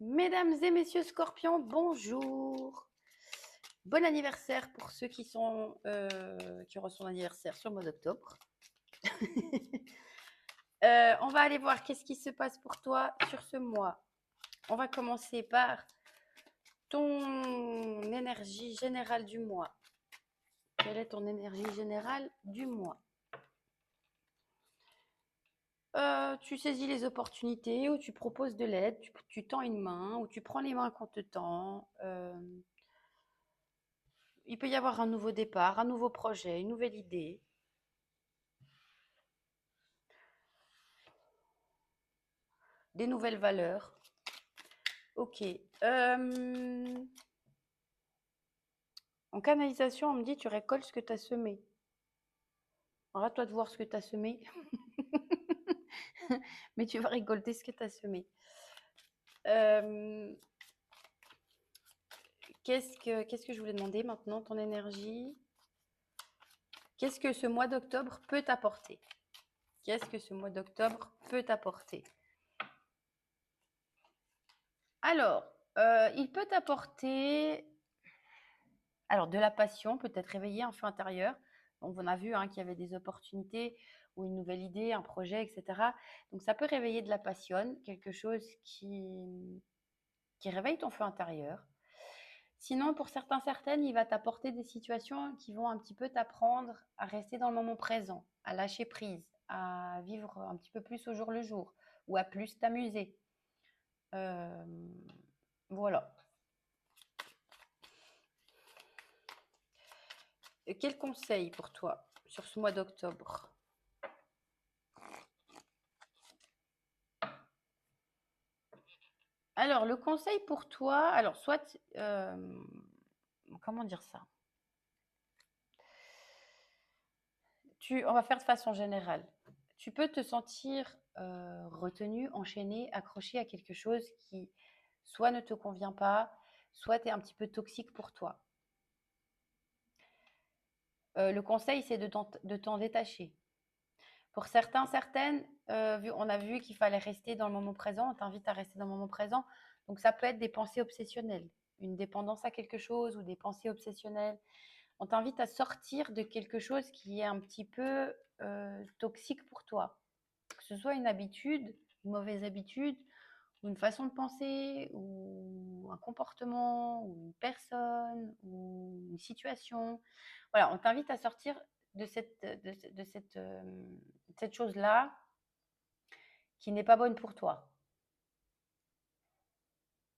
Mesdames et messieurs Scorpions, bonjour. Bon anniversaire pour ceux qui auront son anniversaire sur le mois d'octobre. On va aller voir qu'est-ce qui se passe pour toi sur ce mois. On va commencer par ton énergie générale du mois. Quelle est ton énergie générale du mois? Tu saisis les opportunités ou tu proposes de l'aide, tu tends une main ou tu prends les mains qu'on te tend. Il peut y avoir un nouveau départ, un nouveau projet, une nouvelle idée. Des nouvelles valeurs. Ok. En canalisation, on me dit tu récoltes ce que tu as semé. Alors à toi de voir ce que tu as semé. Mais tu vas récolter ce que tu as semé. Qu'est-ce que je voulais demander maintenant? Ton énergie. Qu'est-ce que ce mois d'octobre peut t'apporter? Qu'est-ce que ce mois d'octobre peut t'apporter? Alors, il peut t'apporter de la passion, peut-être réveiller un feu intérieur. Donc, on a vu qu'il y avait des opportunités ou une nouvelle idée, un projet, etc. Donc, ça peut réveiller de la passion, quelque chose qui réveille ton feu intérieur. Sinon, pour certaines, il va t'apporter des situations qui vont un petit peu t'apprendre à rester dans le moment présent, à lâcher prise, à vivre un petit peu plus au jour le jour ou à plus t'amuser. Voilà. Quel conseil pour toi sur ce mois d'octobre? Alors, le conseil pour toi, soit, comment dire ça? On va faire de façon générale. Tu peux te sentir retenu, enchaîné, accroché à quelque chose qui soit ne te convient pas, soit est un petit peu toxique pour toi. Le conseil, c'est de t'en détacher. Pour certaines, on a vu qu'il fallait rester dans le moment présent, on t'invite à rester dans le moment présent. Donc ça peut être des pensées obsessionnelles, une dépendance à quelque chose ou des pensées obsessionnelles. On t'invite à sortir de quelque chose qui est un petit peu toxique pour toi. Que ce soit une habitude, une mauvaise habitude, ou une façon de penser, ou un comportement, ou une personne, ou une situation. Voilà, on t'invite à sortir de cette chose-là qui n'est pas bonne pour toi.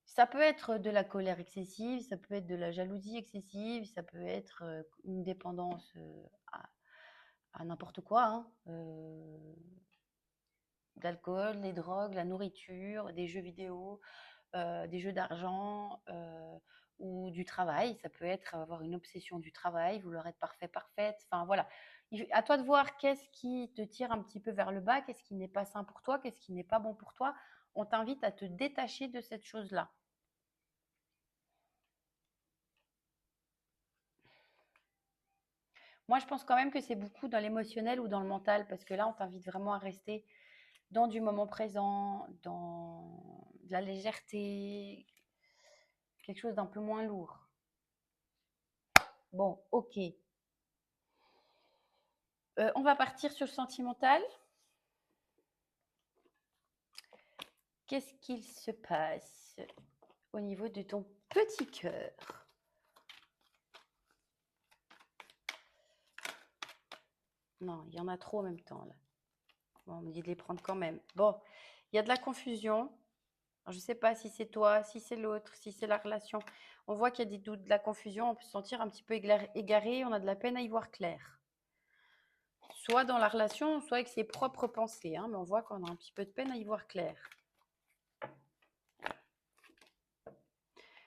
Ça peut être de la colère excessive, ça peut être de la jalousie excessive, ça peut être une dépendance à n'importe quoi, d'alcool, des drogues, la nourriture, des jeux vidéo, des jeux d'argent ou du travail. Ça peut être avoir une obsession du travail, vouloir être parfait, parfaite. Enfin voilà. À toi de voir qu'est-ce qui te tire un petit peu vers le bas, qu'est-ce qui n'est pas sain pour toi, qu'est-ce qui n'est pas bon pour toi. On t'invite à te détacher de cette chose-là. Moi, je pense quand même que c'est beaucoup dans l'émotionnel ou dans le mental, parce que là, on t'invite vraiment à rester dans du moment présent, dans de la légèreté, quelque chose d'un peu moins lourd. Bon, ok. On va partir sur le sentimental. Qu'est-ce qu'il se passe au niveau de ton petit cœur? Non, il y en a trop en même temps là. Bon, on me dit de les prendre quand même. Bon, il y a de la confusion. Alors, je ne sais pas si c'est toi, si c'est l'autre, si c'est la relation. On voit qu'il y a des doutes, de la confusion. On peut se sentir un petit peu égaré. On a de la peine à y voir clair. Soit dans la relation, soit avec ses propres pensées. Mais on voit qu'on a un petit peu de peine à y voir clair.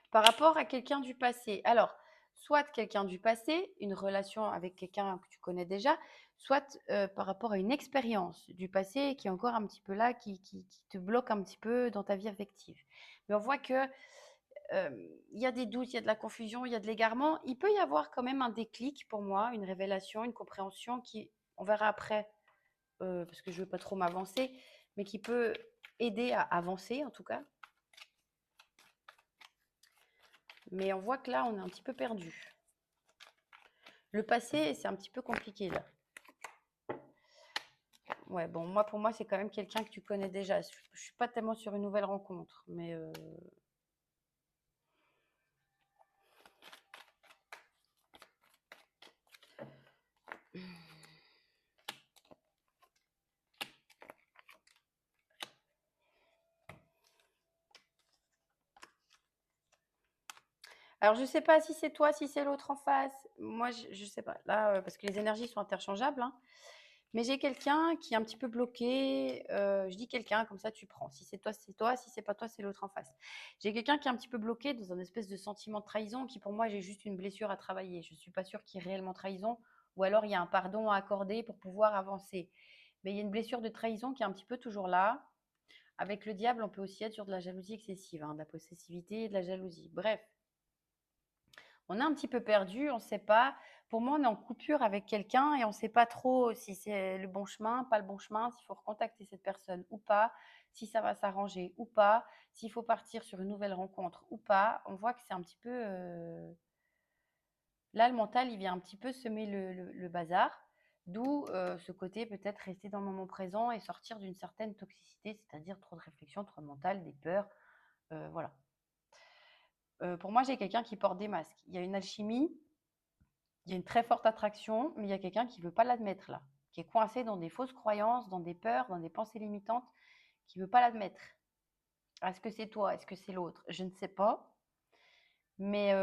Par rapport à quelqu'un du passé. Alors, soit quelqu'un du passé, une relation avec quelqu'un que tu connais déjà, soit par rapport à une expérience du passé qui est encore un petit peu là, qui te bloque un petit peu dans ta vie affective. Mais on voit que il y a des doutes, il y a de la confusion, il y a de l'égarement. Il peut y avoir quand même un déclic pour moi, une révélation, une compréhension qui, on verra après, parce que je ne veux pas trop m'avancer, mais qui peut aider à avancer en tout cas. Mais on voit que là, on est un petit peu perdu. Le passé, c'est un petit peu compliqué là. Ouais, bon, moi, pour moi, c'est quand même quelqu'un que tu connais déjà. Je ne suis pas tellement sur une nouvelle rencontre, mais alors je sais pas si c'est toi, si c'est l'autre en face. Moi, je sais pas. Là, parce que les énergies sont interchangeables, hein. Mais j'ai quelqu'un qui est un petit peu bloqué. Je dis quelqu'un, comme ça tu prends. Si c'est toi, c'est toi. Si c'est pas toi, c'est l'autre en face. J'ai quelqu'un qui est un petit peu bloqué dans un espèce de sentiment de trahison qui, pour moi, j'ai juste une blessure à travailler. Je suis pas sûre qu'il y ait réellement trahison, ou alors il y a un pardon à accorder pour pouvoir avancer. Mais il y a une blessure de trahison qui est un petit peu toujours là. Avec le diable, on peut aussi être sur de la jalousie excessive, hein, de la possessivité et de la jalousie. Bref, on est un petit peu perdu, on ne sait pas. Pour moi, on est en coupure avec quelqu'un et on ne sait pas trop si c'est le bon chemin, pas le bon chemin, s'il faut recontacter cette personne ou pas, si ça va s'arranger ou pas, s'il faut partir sur une nouvelle rencontre ou pas. On voit que c'est un petit peu... Là, le mental, il vient un petit peu semer le bazar, d'où ce côté peut-être rester dans le moment présent et sortir d'une certaine toxicité, c'est-à-dire trop de réflexion, trop de mental, des peurs, voilà. Pour moi, j'ai quelqu'un qui porte des masques. Il y a une alchimie, il y a une très forte attraction, mais il y a quelqu'un qui ne veut pas l'admettre là, qui est coincé dans des fausses croyances, dans des peurs, dans des pensées limitantes, qui ne veut pas l'admettre. Est-ce que c'est toi? Est-ce que c'est l'autre? Je ne sais pas. Mais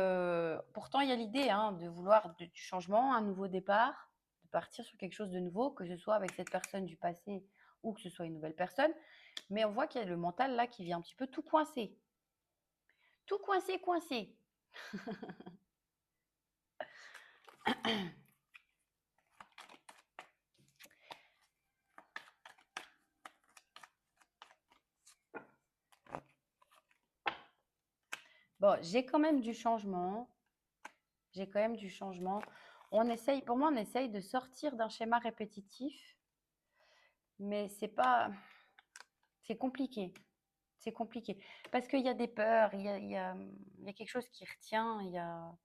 pourtant, il y a l'idée, hein, de vouloir du changement, un nouveau départ, de partir sur quelque chose de nouveau, que ce soit avec cette personne du passé ou que ce soit une nouvelle personne. Mais on voit qu'il y a le mental là qui vient un petit peu tout coincer. Tout coincé, coincé. Bon, j'ai quand même du changement. J'ai quand même du changement. On essaye, pour moi, on essaye de sortir d'un schéma répétitif, mais c'est pas, c'est compliqué. C'est compliqué. Parce qu'il y a des peurs, il y a quelque chose qui retient, il y a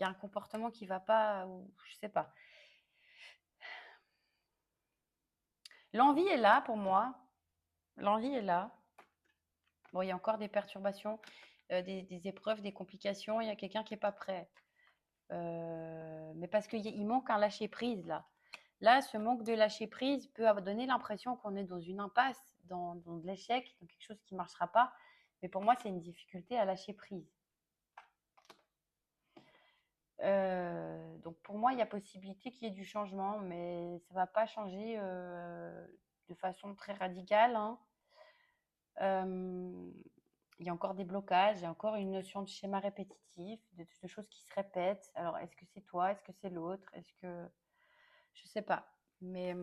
un comportement qui va pas, ou je sais pas. L'envie est là pour moi. L'envie est là. Bon, il y a encore des perturbations, des épreuves, des complications. Il y a quelqu'un qui n'est pas prêt. Mais parce qu'il manque un lâcher prise là. Là, ce manque de lâcher prise peut donner l'impression qu'on est dans une impasse, dans de l'échec, dans quelque chose qui ne marchera pas. Mais pour moi, c'est une difficulté à lâcher prise. Donc pour moi, il y a possibilité qu'il y ait du changement, mais ça ne va pas changer de façon très radicale, hein. Euh, il y a encore des blocages, il y a encore une notion de schéma répétitif, de choses qui se répètent. Alors, est-ce que c'est toi? Est-ce que c'est l'autre? Est-ce que... Je sais pas. Mais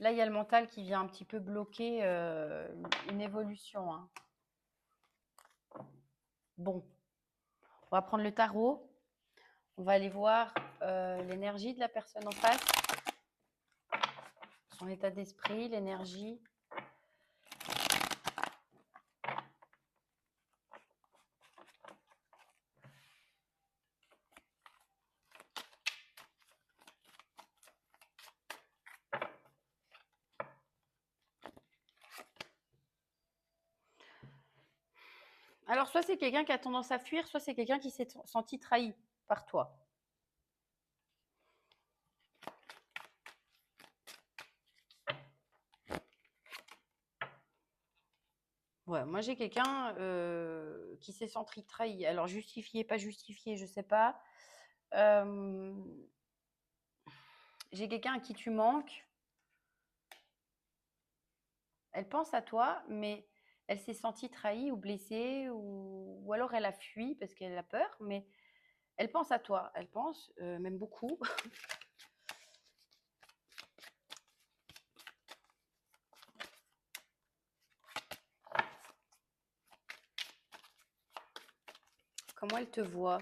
là, il y a le mental qui vient un petit peu bloquer une évolution, hein. Bon, on va prendre le tarot. On va aller voir l'énergie de la personne en face, son état d'esprit, l'énergie. Alors, soit c'est quelqu'un qui a tendance à fuir, soit c'est quelqu'un qui s'est senti trahi par toi. Ouais, moi j'ai quelqu'un qui s'est senti trahi. Alors, justifié, pas justifié, je sais pas. Euh, j'ai quelqu'un à qui tu manques. Elle pense à toi, mais elle s'est sentie trahie ou blessée, ou alors elle a fui parce qu'elle a peur, mais elle pense à toi. Elle pense, même beaucoup. Comment elle te voit?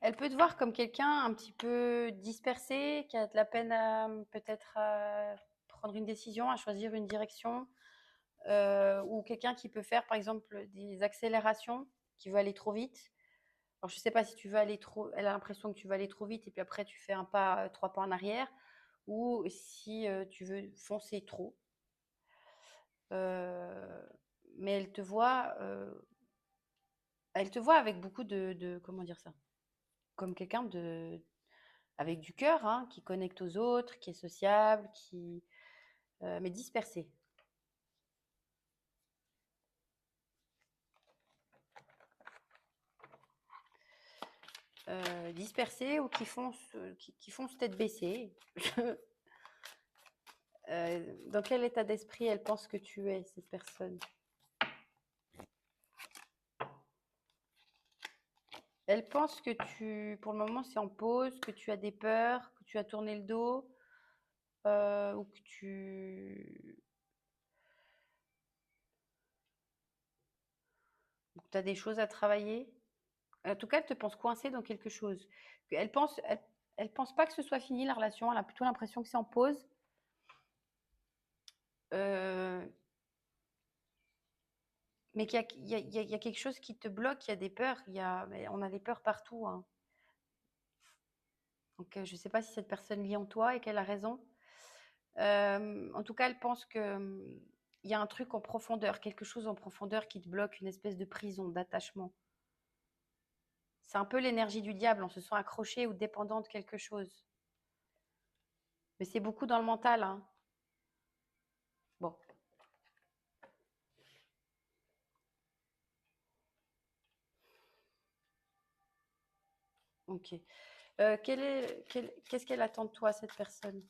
Elle peut te voir comme quelqu'un un petit peu dispersé, qui a de la peine à peut-être à prendre une décision, à choisir une direction. ou quelqu'un qui peut faire, par exemple, des accélérations, qui veut aller trop vite. Alors, je ne sais pas si tu veux aller trop, elle a l'impression que tu vas aller trop vite et puis après tu fais un pas, 3 pas en arrière, ou si tu veux foncer trop. Euh, mais elle te voit avec beaucoup comment dire ça, comme quelqu'un avec du cœur, hein, qui connecte aux autres, qui est sociable, mais dispersé. Dispersés ou qui foncent tête baissée. Dans quel état d'esprit elle pense que tu es, cette personne? Elle pense que pour le moment, c'est en pause, que tu as des peurs, que tu as tourné le dos, ou que tu as des choses à travailler. En tout cas, elle te pense coincée dans quelque chose. Elle pense pas que ce soit fini la relation. Elle a plutôt l'impression que c'est en pause. Euh, mais qu'il y a quelque chose qui te bloque, il y a des peurs. Mais on a des peurs partout, hein. Donc, je ne sais pas si cette personne lie en toi et qu'elle a raison. En tout cas, elle pense que il y a un truc en profondeur, quelque chose en profondeur qui te bloque, une espèce de prison, d'attachement. C'est un peu l'énergie du diable, on se sent accroché ou dépendant de quelque chose. Mais c'est beaucoup dans le mental, hein. Bon, ok. Qu'est-ce qu'elle attend de toi, cette personne?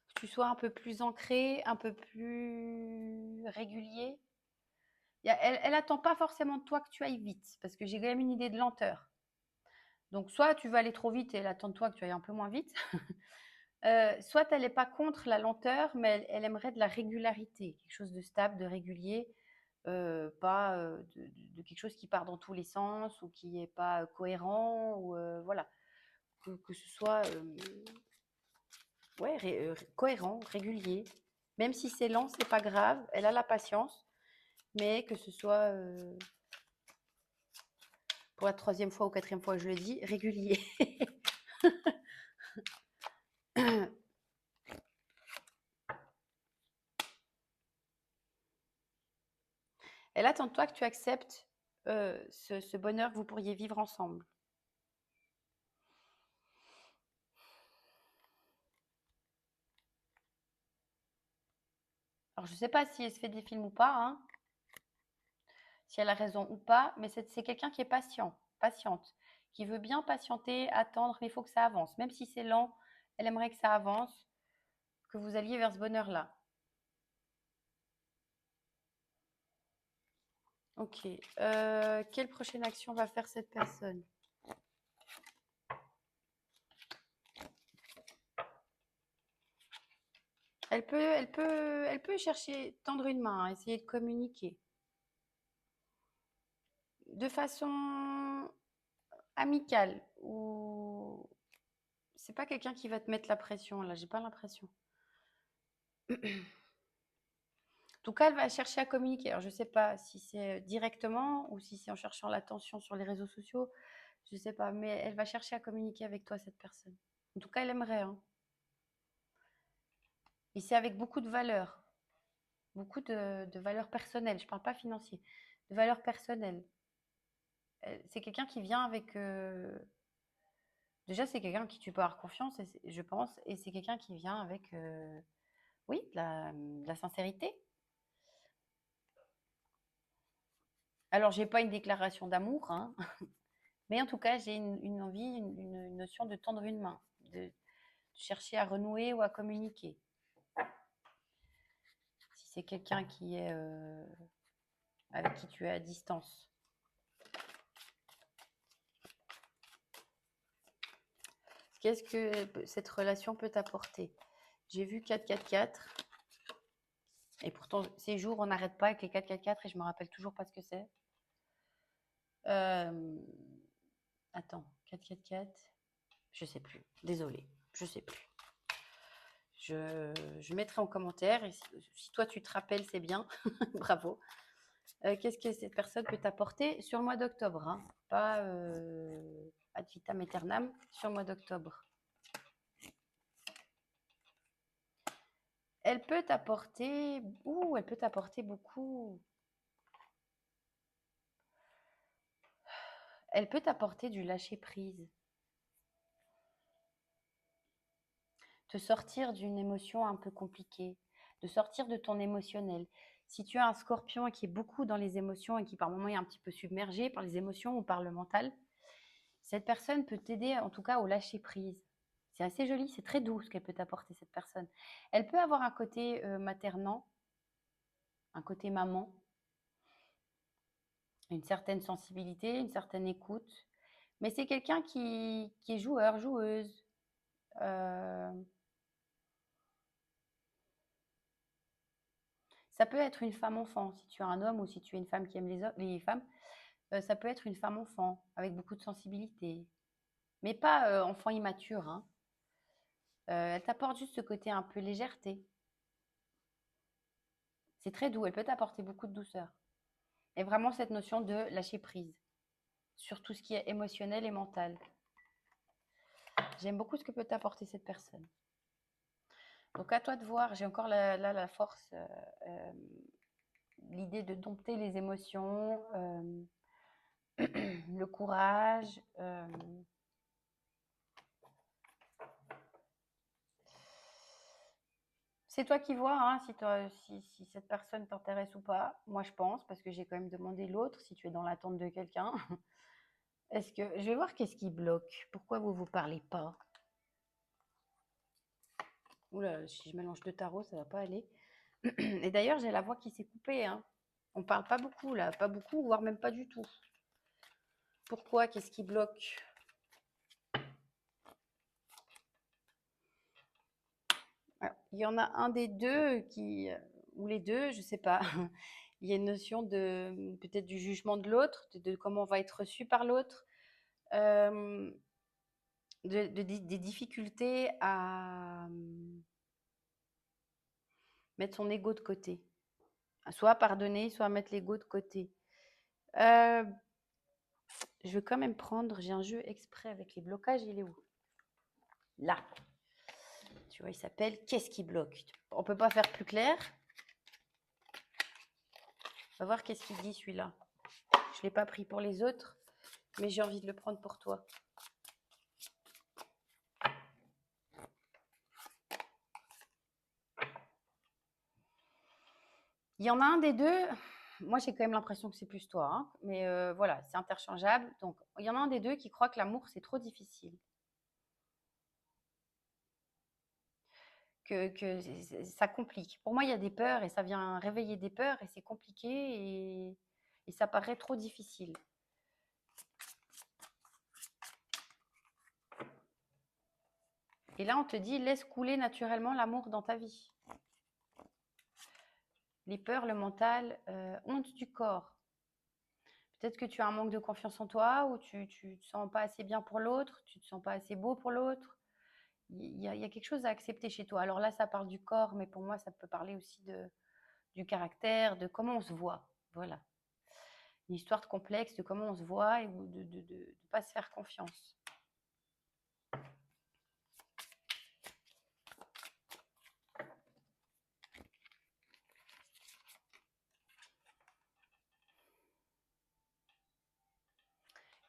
Que tu sois un peu plus ancré, un peu plus régulier. Elle attend pas forcément de toi que tu ailles vite, parce que j'ai quand même une idée de lenteur. Donc, soit tu vas aller trop vite et elle attend de toi que tu ailles un peu moins vite, soit elle n'est pas contre la lenteur, mais elle aimerait de la régularité, quelque chose de stable, de régulier, pas de quelque chose qui part dans tous les sens ou qui n'est pas cohérent, ou voilà, que ce soit ouais, cohérent, régulier. Même si c'est lent, c'est pas grave, elle a la patience, mais que ce soit, pour la troisième fois ou quatrième fois, je le dis, régulier. Elle attend de toi que tu acceptes ce bonheur que vous pourriez vivre ensemble. Alors, je ne sais pas si elle se fait des films ou pas, hein, si elle a raison ou pas, mais c'est quelqu'un qui est patiente, qui veut bien patienter, attendre, mais il faut que ça avance. Même si c'est lent, elle aimerait que ça avance, que vous alliez vers ce bonheur-là. Ok. Quelle prochaine action va faire cette personne? Elle peut chercher, tendre une main, essayer de communiquer de façon amicale, ou c'est pas quelqu'un qui va te mettre la pression là, j'ai pas l'impression. En tout cas, elle va chercher à communiquer. Alors, je sais pas si c'est directement ou si c'est en cherchant l'attention sur les réseaux sociaux, je sais pas, mais elle va chercher à communiquer avec toi, cette personne. En tout cas, elle aimerait, hein. Et c'est avec beaucoup de valeurs personnelles. Je parle pas financier, de valeurs personnelles. C'est quelqu'un qui vient avec. Déjà, c'est quelqu'un en qui tu peux avoir confiance, je pense, et c'est quelqu'un qui vient avec, oui, de la sincérité. Alors, j'ai pas une déclaration d'amour, hein, mais en tout cas, j'ai une envie, une notion de tendre une main, de chercher à renouer ou à communiquer. Si c'est quelqu'un qui est avec qui tu es à distance. Qu'est-ce que cette relation peut t'apporter? J'ai vu 4-4-4. Et pourtant, ces jours, on n'arrête pas avec les 4-4-4 et je me rappelle toujours pas ce que c'est. Euh, Attends, 4-4-4. Je sais plus. Désolée, je sais plus. Je mettrai en commentaire. Et si toi, tu te rappelles, c'est bien. Bravo. Qu'est-ce que cette personne peut t'apporter sur le mois d'octobre, hein, pas ad vitam aeternam, sur le mois d'octobre. Elle peut t'apporter beaucoup. Elle peut t'apporter du lâcher-prise. Te sortir d'une émotion un peu compliquée, de sortir de ton émotionnel. Si tu as un scorpion qui est beaucoup dans les émotions et qui par moments est un petit peu submergé par les émotions ou par le mental, cette personne peut t'aider en tout cas au lâcher-prise. C'est assez joli, c'est très doux ce qu'elle peut t'apporter cette personne. Elle peut avoir un côté maternant, un côté maman, une certaine sensibilité, une certaine écoute. Mais c'est quelqu'un qui est joueur, joueuse. Euh, Ça peut être une femme-enfant, si tu es un homme ou si tu es une femme qui aime les femmes. Ça peut être une femme-enfant avec beaucoup de sensibilité. Mais pas enfant immature, hein. Elle t'apporte juste ce côté un peu légèreté. C'est très doux, elle peut t'apporter beaucoup de douceur. Et vraiment cette notion de lâcher prise sur tout ce qui est émotionnel et mental. J'aime beaucoup ce que peut t'apporter cette personne. Donc à toi de voir, j'ai encore la force, l'idée de dompter les émotions, le courage. C'est toi qui vois, hein, si cette personne t'intéresse ou pas. Moi, je pense, parce que j'ai quand même demandé l'autre, si tu es dans l'attente de quelqu'un. Est-ce que je vais voir qu'est-ce qui bloque. Pourquoi vous vous parlez pas? Oula, si je mélange deux tarots, ça va pas aller. Et d'ailleurs, j'ai la voix qui s'est coupée, hein. On parle pas beaucoup là, pas beaucoup, voire même pas du tout. Pourquoi? Qu'est-ce qui bloque? Alors, il y en a un des deux qui, ou les deux, je sais pas. Il y a une notion de peut-être du jugement de l'autre, de comment on va être reçu par l'autre, euh, des difficultés à mettre son ego de côté. Soit pardonner, soit mettre l'ego de côté. Euh, je vais quand même prendre, j'ai un jeu exprès avec les blocages, il est où? Là. Tu vois, il s'appelle Qu'est-ce qui bloque? On peut pas faire plus clair. On va voir qu'est-ce qu'il dit celui-là. Je ne l'ai pas pris pour les autres, mais j'ai envie de le prendre pour toi. Il y en a un des deux, moi j'ai quand même l'impression que c'est plus toi, hein, mais voilà, c'est interchangeable. Donc il y en a un des deux qui croit que l'amour c'est trop difficile. Que ça complique. Pour moi, il y a des peurs et ça vient réveiller des peurs et c'est compliqué et ça paraît trop difficile. Et là, on te dit, laisse couler naturellement l'amour dans ta vie. Les peurs, le mental, honte du corps. Peut-être que tu as un manque de confiance en toi ou tu ne te sens pas assez bien pour l'autre, tu ne te sens pas assez beau pour l'autre. Il y a quelque chose à accepter chez toi. Alors là, ça parle du corps, mais pour moi, ça peut parler aussi du caractère, de comment on se voit. Voilà. Une histoire complexe de comment on se voit et de ne pas se faire confiance.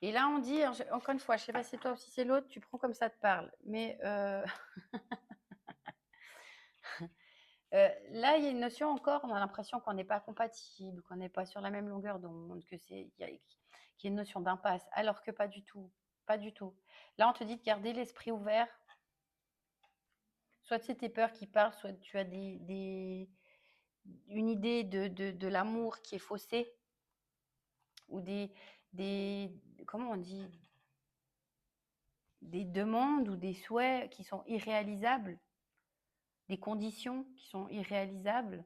Et là, on dit, encore une fois, je ne sais pas si c'est toi ou si c'est l'autre, tu prends comme ça te parle. Mais là, il y a une notion encore, on a l'impression qu'on n'est pas compatible, qu'on n'est pas sur la même longueur d'onde, qu'il y a une notion d'impasse, alors que pas du tout. Pas du tout. Là, on te dit de garder l'esprit ouvert. Soit c'est tes peurs qui parlent, soit tu as une idée de l'amour qui est faussée, ou comment on dit, des demandes ou des souhaits qui sont irréalisables, des conditions qui sont irréalisables.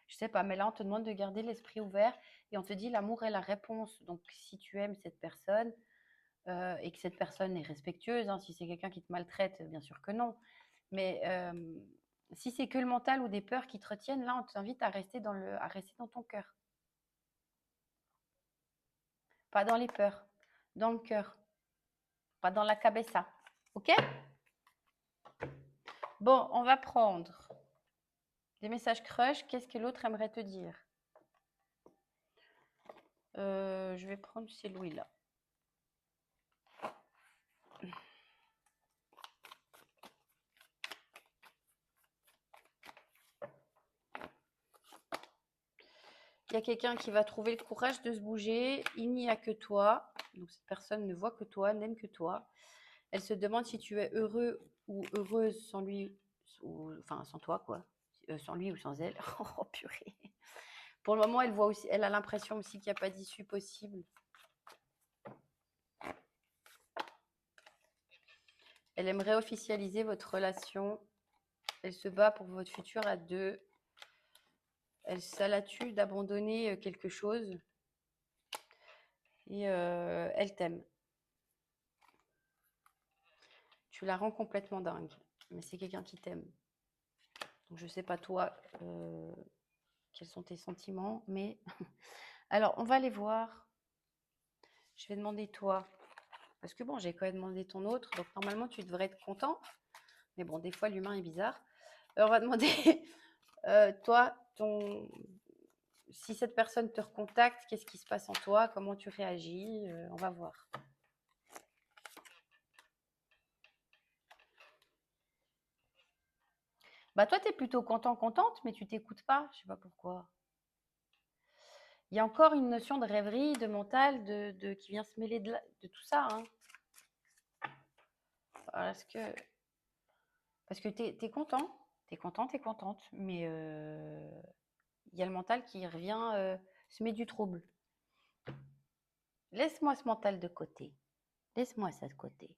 Je sais pas, mais là, on te demande de garder l'esprit ouvert et on te dit l'amour est la réponse. Donc, si tu aimes cette personne et que cette personne est respectueuse, hein, si c'est quelqu'un qui te maltraite, bien sûr que non. Mais Si c'est que le mental ou des peurs qui te retiennent, là, on t'invite à rester à rester dans ton cœur. Pas dans les peurs, dans le cœur, pas dans la cabessa. Ok? Bon, on va prendre des messages crush. Qu'est-ce que l'autre aimerait te dire? Je vais prendre celui-là. Il y a quelqu'un qui va trouver le courage de se bouger. Il n'y a que toi. Donc cette personne ne voit que toi, n'aime que toi. Elle se demande si tu es heureux ou heureuse sans lui, enfin sans toi quoi, sans lui ou sans elle. Oh purée. Pour le moment, elle voit aussi, elle a l'impression aussi qu'il n'y a pas d'issue possible. Elle aimerait officialiser votre relation. Elle se bat pour votre futur à deux. Ça la tue d'abandonner quelque chose. Et elle t'aime. Tu la rends complètement dingue. Mais c'est quelqu'un qui t'aime. Donc je sais pas toi, quels sont tes sentiments. Mais alors, on va les voir. Je vais demander toi. Parce que bon, j'ai quand même demandé ton autre. Donc normalement, tu devrais être content. Mais bon, des fois, l'humain est bizarre. Alors, on va demander, toi, si cette personne te recontacte, qu'est-ce qui se passe en toi? Comment tu réagis? On va voir. Bah toi, tu es plutôt content, contente, mais tu t'écoutes pas. Je sais pas pourquoi. Il y a encore une notion de rêverie, de mental, qui vient se mêler de tout ça. Hein. Parce que tu es content. Tu es content, tu es contente. Mais il y a le mental qui revient, se met du trouble. Laisse-moi ce mental de côté. Laisse-moi ça de côté.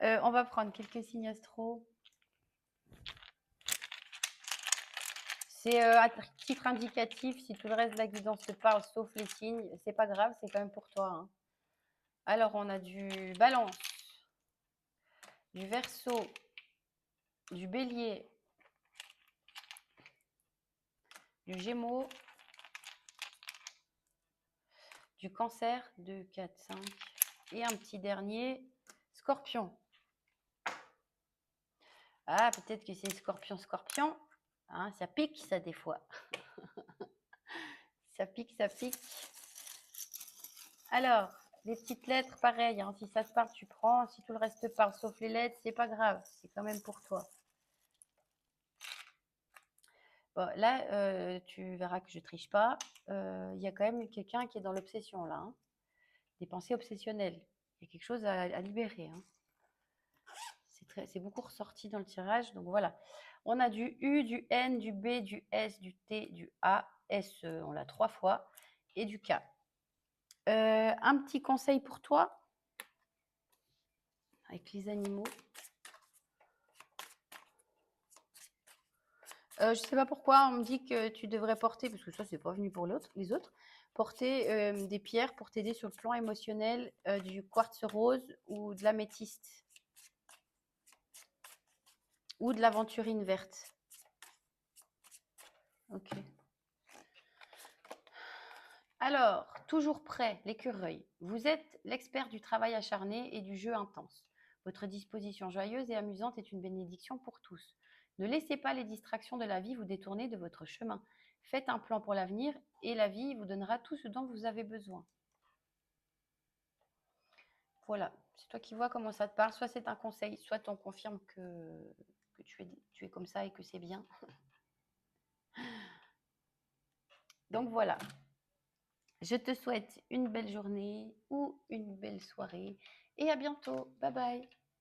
On va prendre quelques signes astro. C'est à titre indicatif, si tout le reste de la guidance te parle, sauf les signes, c'est pas grave, c'est quand même pour toi. Hein. Alors, on a du Balance, du Verseau, du Bélier, du Gémeaux, du Cancer, 2, 4, 5, et un petit dernier, Scorpion. Ah, peut-être que c'est Scorpion. Hein, ça pique, ça, des fois. Ça pique, ça pique. Alors, les petites lettres, pareil. Hein, si ça te parle, tu prends. Si tout le reste te parle, sauf les lettres, c'est pas grave. C'est quand même pour toi. Bon, là, tu verras que je triche pas. Il y a quand même quelqu'un qui est dans l'obsession, là. Hein. Des pensées obsessionnelles. Il y a quelque chose à libérer. Hein. C'est beaucoup ressorti dans le tirage. Donc voilà. On a du U, du N, du B, du S, du T, du A. S, on l'a 3 fois. Et du K. Un petit conseil pour toi. Avec les animaux. Je ne sais pas pourquoi on me dit que tu devrais porter, parce que ça, c'est pas venu pour les autres, porter des pierres pour t'aider sur le plan émotionnel, du quartz rose ou de l'améthyste ou de l'aventurine verte. Ok. Alors, toujours prêt, l'écureuil. Vous êtes l'expert du travail acharné et du jeu intense. Votre disposition joyeuse et amusante est une bénédiction pour tous. Ne laissez pas les distractions de la vie vous détourner de votre chemin. Faites un plan pour l'avenir et la vie vous donnera tout ce dont vous avez besoin. Voilà, c'est toi qui vois comment ça te parle. Soit c'est un conseil, soit on confirme que tu es comme ça et que c'est bien. Donc voilà, je te souhaite une belle journée ou une belle soirée et à bientôt. Bye bye.